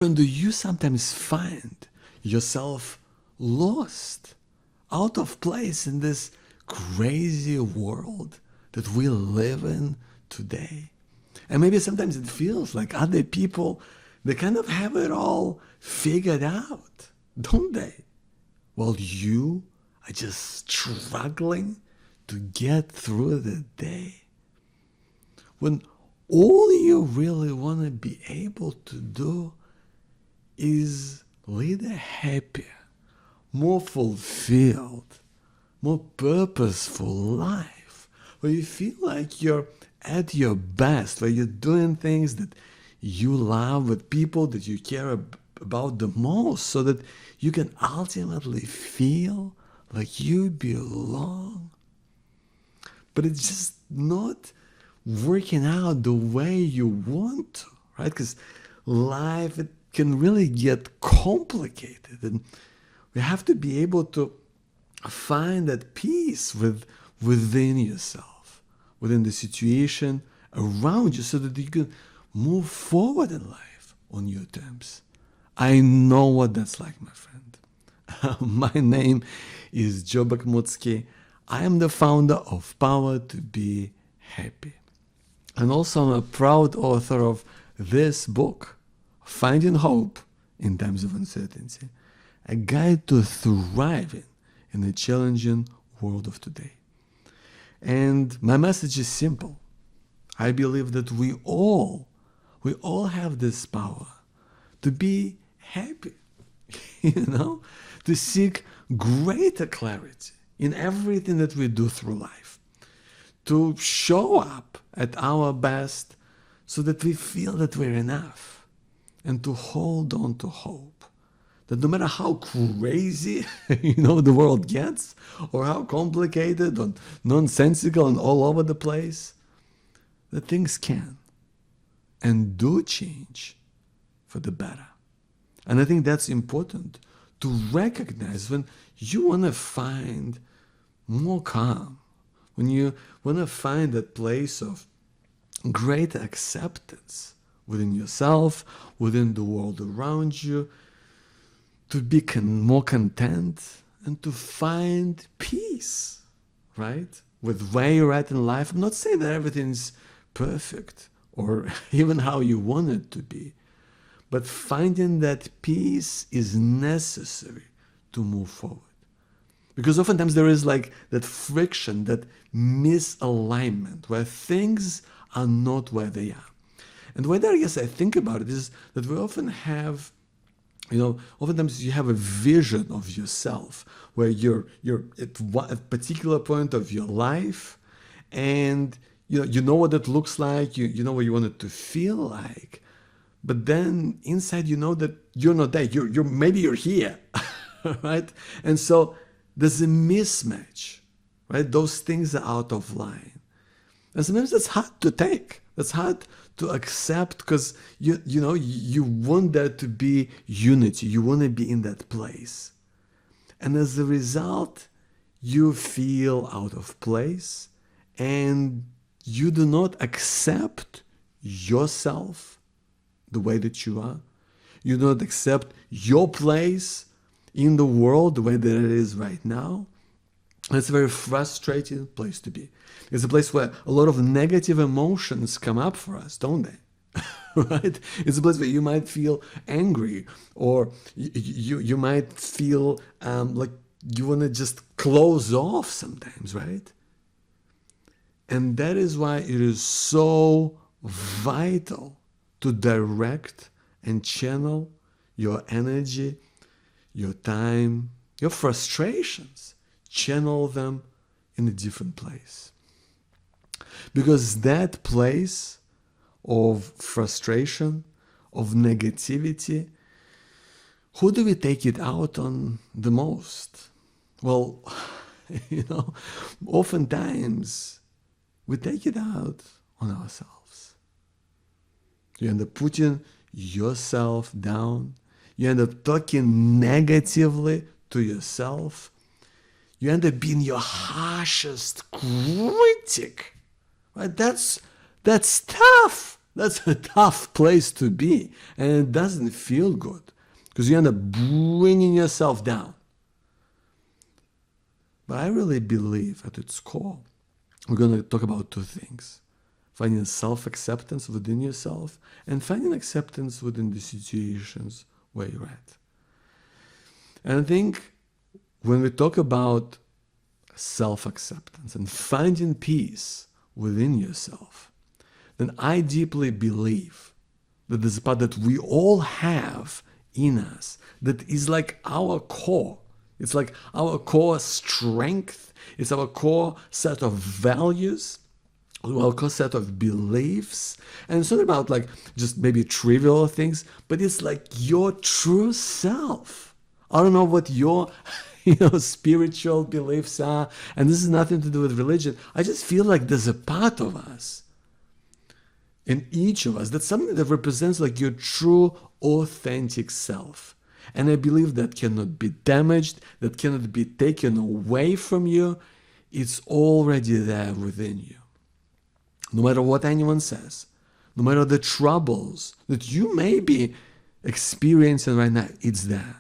And do you sometimes find yourself lost, out of place in this crazy world that we live in today? And maybe sometimes it feels like other people, they kind of have it all figured out, don't they? While you are just struggling to get through the day. When all you really want to be able to do is lead a happier, more fulfilled, more purposeful life, where you feel like you're at your best, where you're doing things that you love with people that you care about the most, so that you can ultimately feel like you belong. But it's just not working out the way you want to, right? Because life, it can really get complicated, and we have to be able to find that peace within yourself, within the situation around you, so that you can move forward in life on your terms. I know what that's like, my friend. My name is Joe Bakhmutsky. I am the founder of Power to Be Happy. And also I'm a proud author of this book, Finding Hope in Times of Uncertainty, a guide to thriving in the challenging world of today. And my message is simple. I believe that we all have this power to be happy, to seek greater clarity in everything that we do through life, to show up at our best so that we feel that we're enough, and to hold on to hope that no matter how crazy the world gets, or how complicated and nonsensical and all over the place, that things can and do change for the better. And I think that's important to recognize when you want to find more calm, when you want to find that place of great acceptance within yourself, within the world around you, to be more content and to find peace, right? With where you're at in life. I'm not saying that everything's perfect or even how you want it to be, but finding that peace is necessary to move forward. Because oftentimes there is like that friction, that misalignment, where things are not where they are. And the way that I guess I think about it is that we often have, oftentimes you have a vision of yourself where you're at a particular point of your life, and you know what it looks like, you know what you want it to feel like, but then inside you know that you're not there. You're maybe you're here, right? And so there's a mismatch, right? Those things are out of line, and sometimes that's hard to take. That's hard to accept, because you want there to be unity. You want to be in that place, and as a result, you feel out of place, and you do not accept yourself the way that you are. You do not accept your place in the world the way that it is right now. It's a very frustrating place to be. It's a place where a lot of negative emotions come up for us, don't they? Right? It's a place where you might feel angry, or you might feel like you want to just close off sometimes, right? And that is why it is so vital to direct and channel your energy, your time, your frustrations. Channel them in a different place. Because that place of frustration, of negativity, who do we take it out on the most? Well, oftentimes we take it out on ourselves. You end up putting yourself down. You end up talking negatively to yourself. You end up being your harshest critic, right? That's tough. That's a tough place to be, and it doesn't feel good because you end up bringing yourself down. But I really believe at its core, we're going to talk about two things: finding self-acceptance within yourself and finding acceptance within the situations where you're at. And I think when we talk about self-acceptance and finding peace within yourself, then I deeply believe that there's a part that we all have in us that is like our core. It's like our core strength. It's our core set of values, our core set of beliefs. And it's not about like just maybe trivial things, but it's like your true self. I don't know what your spiritual beliefs are, and this has nothing to do with religion. I just feel like there's a part of us, in each of us, that's something that represents like your true, authentic self. And I believe that cannot be damaged, that cannot be taken away from you. It's already there within you. No matter what anyone says, no matter the troubles that you may be experiencing right now, it's there.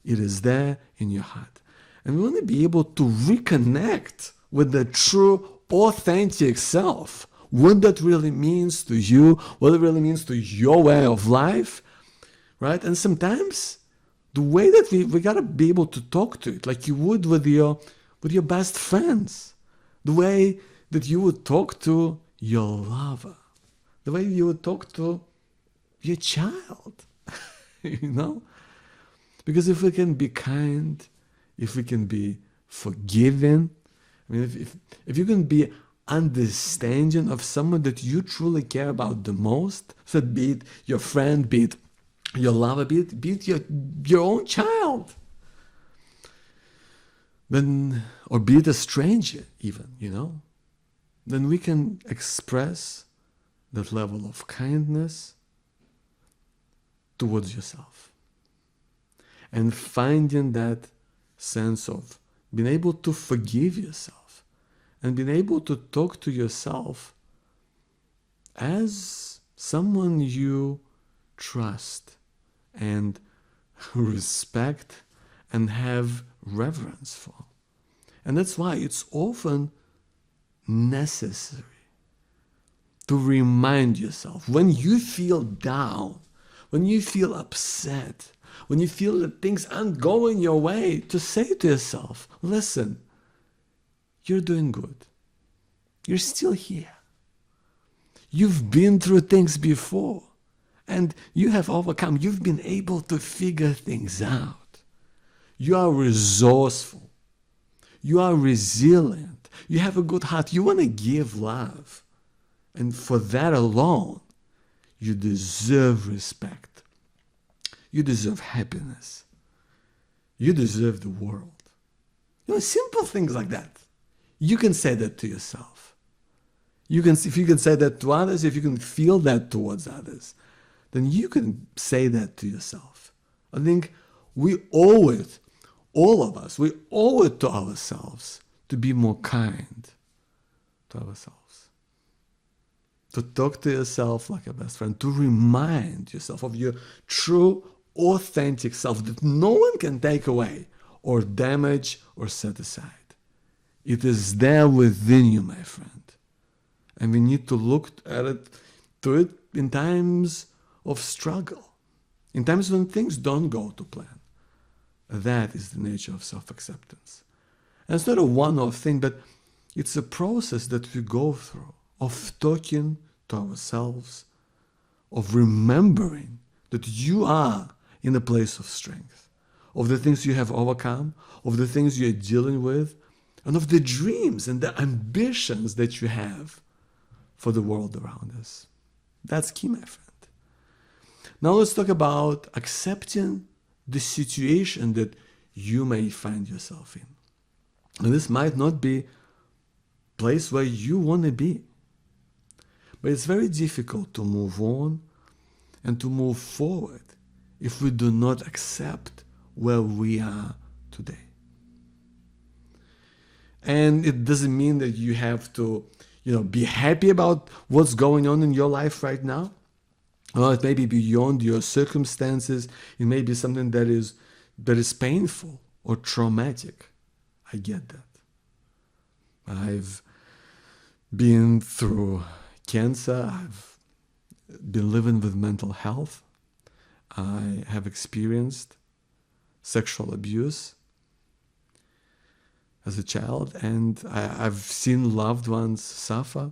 It is there in your heart. And we want to be able to reconnect with the true, authentic self. What that really means to you, what it really means to your way of life, right? And sometimes the way that we gotta be able to talk to it, like you would with your best friends, the way that you would talk to your lover, the way you would talk to your child, Because if we can be kind, if we can be forgiving, I mean, if you can be understanding of someone that you truly care about the most, so be it your friend, be it your lover, be it your own child, then, or be it a stranger even, then we can express that level of kindness towards yourself. And finding that sense of being able to forgive yourself and being able to talk to yourself as someone you trust and respect and have reverence for. And that's why it's often necessary to remind yourself when you feel down, when you feel upset, when you feel that things aren't going your way, to say to yourself, listen, you're doing good. You're still here. You've been through things before and you have overcome. You've been able to figure things out. You are resourceful. You are resilient. You have a good heart. You want to give love. And for that alone, you deserve respect. You deserve happiness. You deserve the world. Simple things like that. You can say that to yourself. If you can say that to others, if you can feel that towards others, then you can say that to yourself. I think we owe it, all of us, we owe it to ourselves to be more kind to ourselves. To talk to yourself like a best friend, to remind yourself of your true, authentic self that no one can take away or damage or set aside. It is there within you, my friend. And we need to look at it, to it in times of struggle, in times when things don't go to plan. That is the nature of self-acceptance. And it's not a one-off thing, but it's a process that we go through of talking to ourselves, of remembering that you are in a place of strength, of the things you have overcome, of the things you're dealing with, and of the dreams and the ambitions that you have for the world around us. That's key, my friend. Now let's talk about accepting the situation that you may find yourself in. And this might not be a place where you want to be. But it's very difficult to move on and to move forward if we do not accept where we are today. And it doesn't mean that you have to, be happy about what's going on in your life right now. Well, it may be beyond your circumstances. It may be something that is painful or traumatic. I get that. I've been through cancer. I've been living with mental health. I have experienced sexual abuse as a child, and I've seen loved ones suffer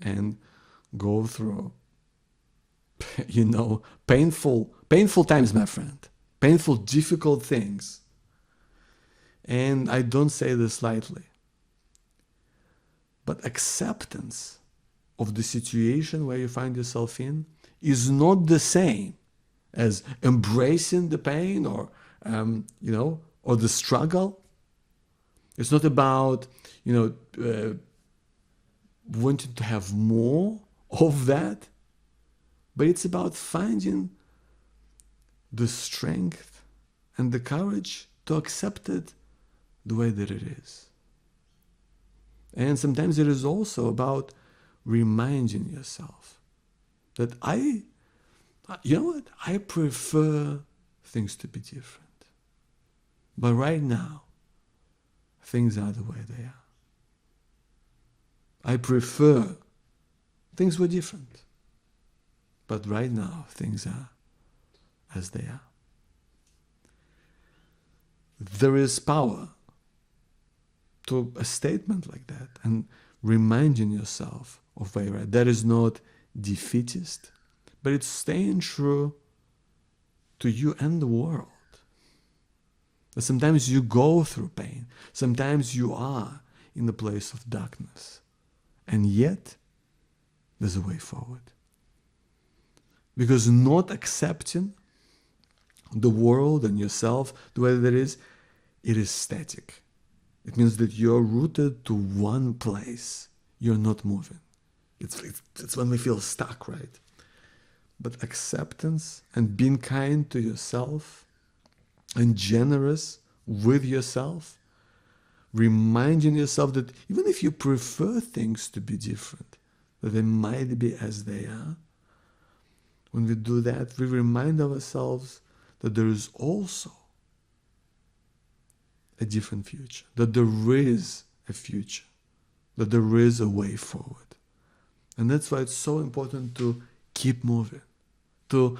and go through, painful times, my friend, painful, difficult things. And I don't say this lightly, but acceptance of the situation where you find yourself in is not the same as embracing the pain or the struggle. It's not about, wanting to have more of that, but it's about finding the strength and the courage to accept it the way that it is. And sometimes it is also about reminding yourself that I prefer things to be different. But right now, things are the way they are. I prefer things were different. But right now, things are as they are. There is power to a statement like that and reminding yourself of where you're at. That is not defeatist, but it's staying true to you and the world. That sometimes you go through pain. Sometimes you are in the place of darkness. And yet, there's a way forward. Because not accepting the world and yourself the way that it is static. It means that you're rooted to one place. You're not moving. It's when we feel stuck, right? But acceptance and being kind to yourself and generous with yourself, reminding yourself that even if you prefer things to be different, that they might be as they are, when we do that, we remind ourselves that there is also a different future, that there is a future, that there is a way forward. And that's why it's so important to keep moving, to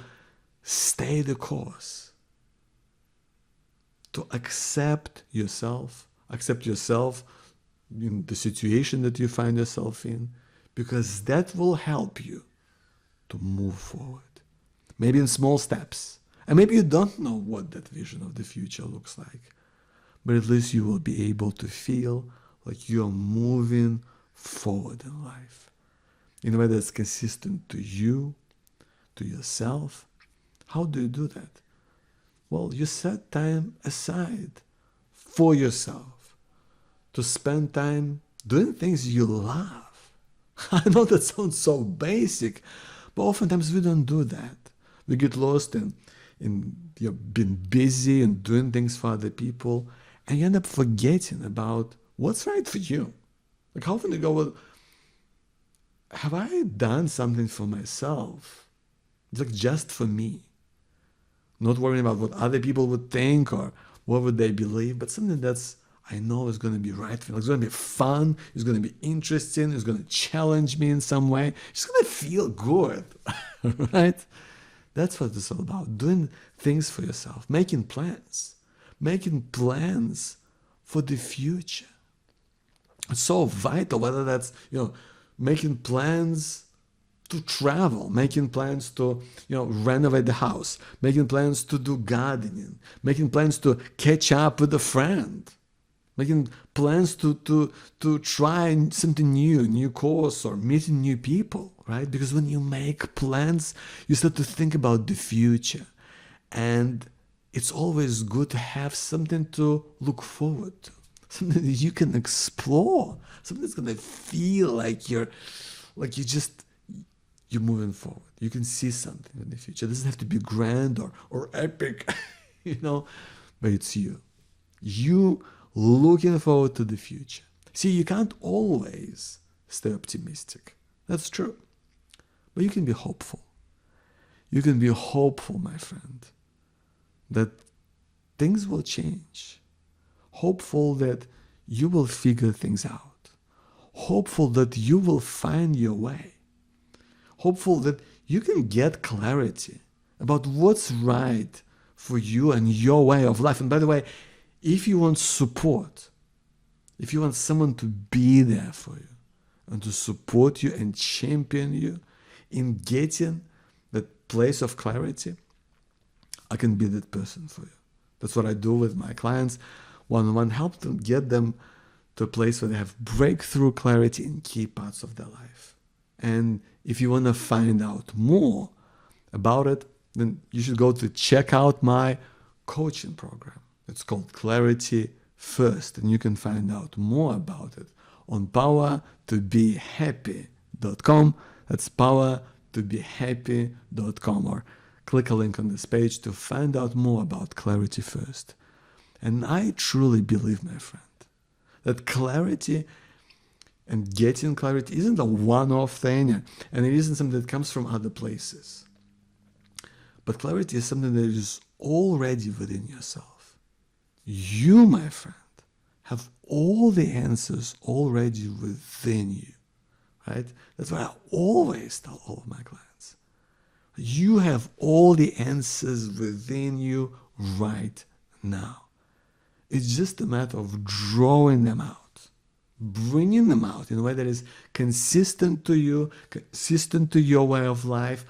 stay the course, to accept yourself in the situation that you find yourself in, because that will help you to move forward. Maybe in small steps. And maybe you don't know what that vision of the future looks like, but at least you will be able to feel like you're moving forward in life in a way that's consistent to you, to yourself. How do you do that? Well, you set time aside for yourself to spend time doing things you love. I know that sounds so basic, but oftentimes we don't do that. We get lost in being busy and doing things for other people, and you end up forgetting about what's right for you. Like, how often you go, well, have I done something for myself? It's like just for me. Not worrying about what other people would think or what would they believe, but something that's I know is going to be right for me. It's going to be fun. It's going to be interesting. It's going to challenge me in some way. It's going to feel good, right? That's what it's all about. Doing things for yourself, making plans for the future. It's so vital, whether that's, making plans to travel, making plans to, renovate the house, making plans to do gardening, making plans to catch up with a friend, making plans to try something new course or meeting new people, right? Because when you make plans, you start to think about the future. And it's always good to have something to look forward to, something that you can explore, something that's going to feel like you're moving forward. You can see something in the future. It doesn't have to be grand or epic, but it's you. You looking forward to the future. See, you can't always stay optimistic. That's true. But you can be hopeful. You can be hopeful, my friend, that things will change. Hopeful that you will figure things out. Hopeful that you will find your way. Hopeful that you can get clarity about what's right for you and your way of life. And by the way, if you want support, if you want someone to be there for you and to support you and champion you in getting that place of clarity, I can be that person for you. That's what I do with my clients. One-on-one, help them, get them to a place where they have breakthrough clarity in key parts of their life. And if you want to find out more about it, then you should go to check out my coaching program. It's called Clarity First, and you can find out more about it on powertobehappy.com. That's powertobehappy.com, or click a link on this page to find out more about Clarity First. And I truly believe, my friend, that clarity and getting clarity isn't a one-off thing, and it isn't something that comes from other places. But clarity is something that is already within yourself. You, my friend, have all the answers already within you, right? That's what I always tell all of my clients. You have all the answers within you right now. It's just a matter of drawing them out, bringing them out in a way that is consistent to you, consistent to your way of life.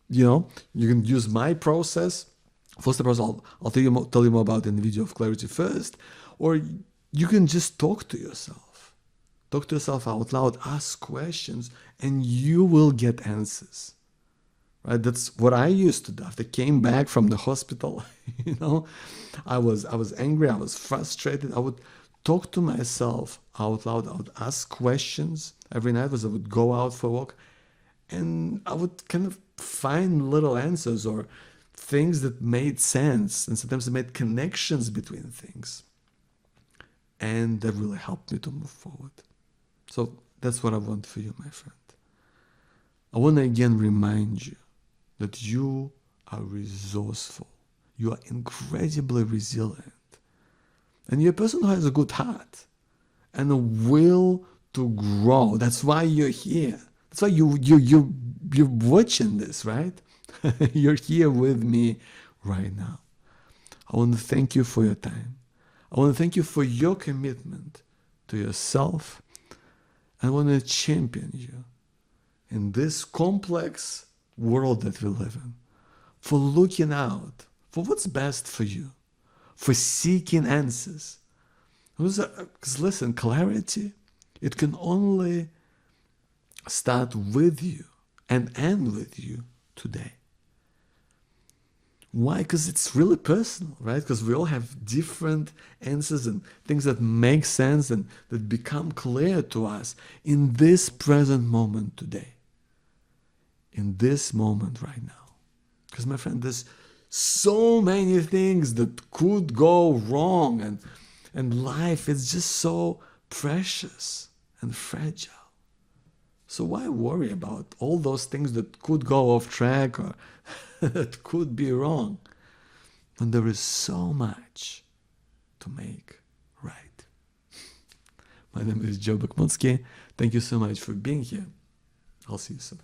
You can use my process. First, of course, I'll tell you more about in the video of Clarity First, or you can just talk to yourself. Talk to yourself out loud, ask questions, and you will get answers. Right? That's what I used to do. After I came back from the hospital, I was angry, I was frustrated. I would talk to myself out loud. I would ask questions every night as I would go out for a walk, and I would kind of find little answers or things that made sense, and sometimes it made connections between things. And that really helped me to move forward. So that's what I want for you, my friend. I want to again remind you that you are resourceful. You are incredibly resilient. And you're a person who has a good heart and a will to grow. That's why you're here. That's why you're watching this, right? You're here with me right now. I want to thank you for your time. I want to thank you for your commitment to yourself. I want to champion you in this complex world that we live in, for looking out for what's best for you, for seeking answers. Because listen, clarity, it can only start with you and end with you today. Why? Because it's really personal, right? Because we all have different answers and things that make sense and that become clear to us in this present moment today. In this moment right now. Because my friend, there's so many things that could go wrong, and life is just so precious and fragile. So why worry about all those things that could go off track or that could be wrong when there is so much to make right? My name is Joe Bakmutsky. Thank you so much for being here. I'll see you soon.